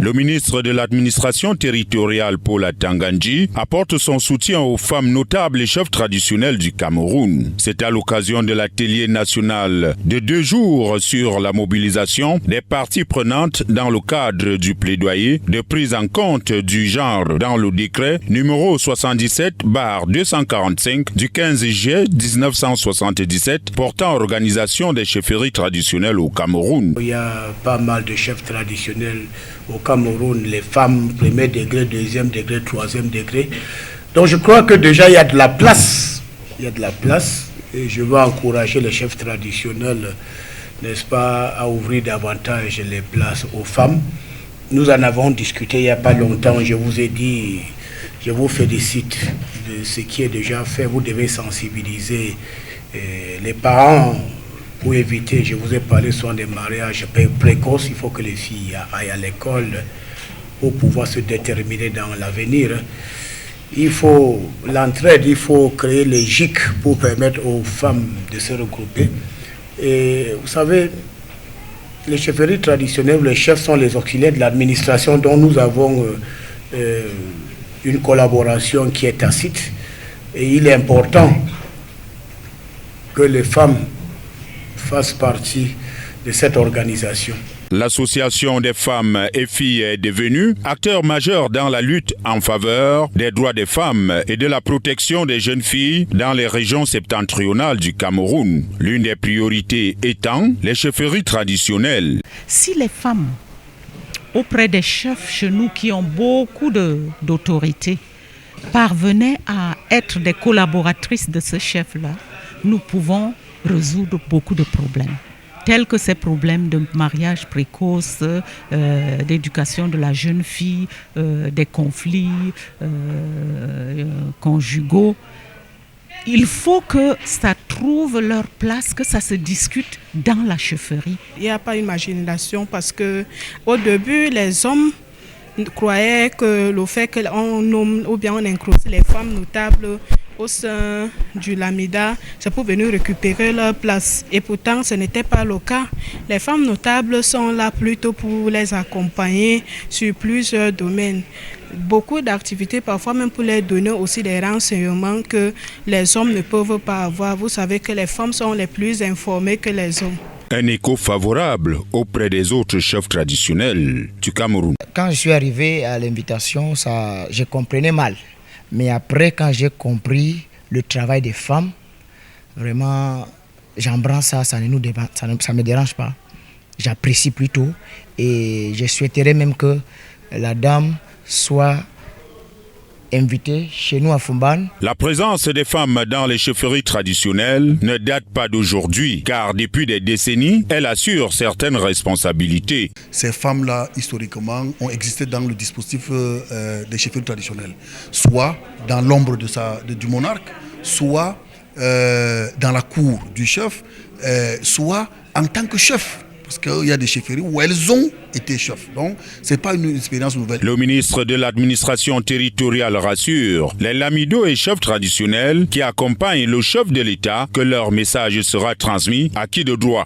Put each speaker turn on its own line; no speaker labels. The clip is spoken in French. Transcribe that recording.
Le ministre de l'administration territoriale, Paul Atangandji, apporte son soutien aux femmes notables et chefs traditionnels du Cameroun. C'est à l'occasion de l'atelier national de 2 jours sur la mobilisation des parties prenantes dans le cadre du plaidoyer de prise en compte du genre dans le décret numéro 77/245 du 15 juillet 1977 portant organisation des chefferies traditionnelles au Cameroun.
Il y a pas mal de chefs traditionnels au Cameroun, les femmes, premier degré, deuxième degré, troisième degré. Donc je crois que déjà il y a de la place. Il y a de la place et je veux encourager les chefs traditionnels, n'est-ce pas, à ouvrir davantage les places aux femmes. Nous en avons discuté il n'y a pas longtemps, je vous ai dit, je vous félicite de ce qui est déjà fait. Vous devez sensibiliser les parents pour éviter, je vous ai parlé souvent des mariages précoces. Il faut que les filles aillent à l'école pour pouvoir se déterminer dans l'avenir. Il faut l'entraide, il faut créer les GIC pour permettre aux femmes de se regrouper. Et vous savez, les chefferies traditionnelles, les chefs sont les auxiliaires de l'administration dont nous avons une collaboration qui est tacite. Et il est important que les femmes fassent partie de cette organisation.
L'association des femmes et filles est devenue acteur majeur dans la lutte en faveur des droits des femmes et de la protection des jeunes filles dans les régions septentrionales du Cameroun. L'une des priorités étant les chefferies traditionnelles.
Si les femmes, auprès des chefs chez nous qui ont beaucoup d'autorité, parvenaient à être des collaboratrices de ce chef-là, nous pouvons résoudre beaucoup de problèmes, tels que ces problèmes de mariage précoce, d'éducation de la jeune fille, des conflits conjugaux. Il faut que ça trouve leur place, que ça se discute dans la chefferie.
Il n'y a pas une marginalisation parce que au début, les hommes croyaient que le fait qu'on nomme ou bien on inclut les femmes notables au sein du Lamida, c'est pour venir récupérer leur place. Et pourtant, ce n'était pas le cas. Les femmes notables sont là plutôt pour les accompagner sur plusieurs domaines. Beaucoup d'activités, parfois même pour les donner aussi des renseignements que les hommes ne peuvent pas avoir. Vous savez que les femmes sont les plus informées que les hommes.
Un écho favorable auprès des autres chefs traditionnels du Cameroun.
Quand je suis arrivé à l'invitation, je comprenais mal. Mais après, quand j'ai compris le travail des femmes, vraiment, j'embrasse ça, ça ne me dérange pas. J'apprécie plutôt et je souhaiterais même que la dame soit invitée chez nous à Fumban.
La présence des femmes dans les chefferies traditionnelles ne date pas d'aujourd'hui, car depuis des décennies, elle assure certaines responsabilités.
Ces femmes-là, historiquement, ont existé dans le dispositif des chefferies traditionnelles, soit dans l'ombre du monarque, soit dans la cour du chef, soit en tant que chef. Parce qu'il y a des chefferies où elles ont été chefs. Donc, ce n'est pas une expérience nouvelle.
Le ministre de l'administration territoriale rassure les lamidos et chefs traditionnels qui accompagnent le chef de l'État que leur message sera transmis à qui de droit.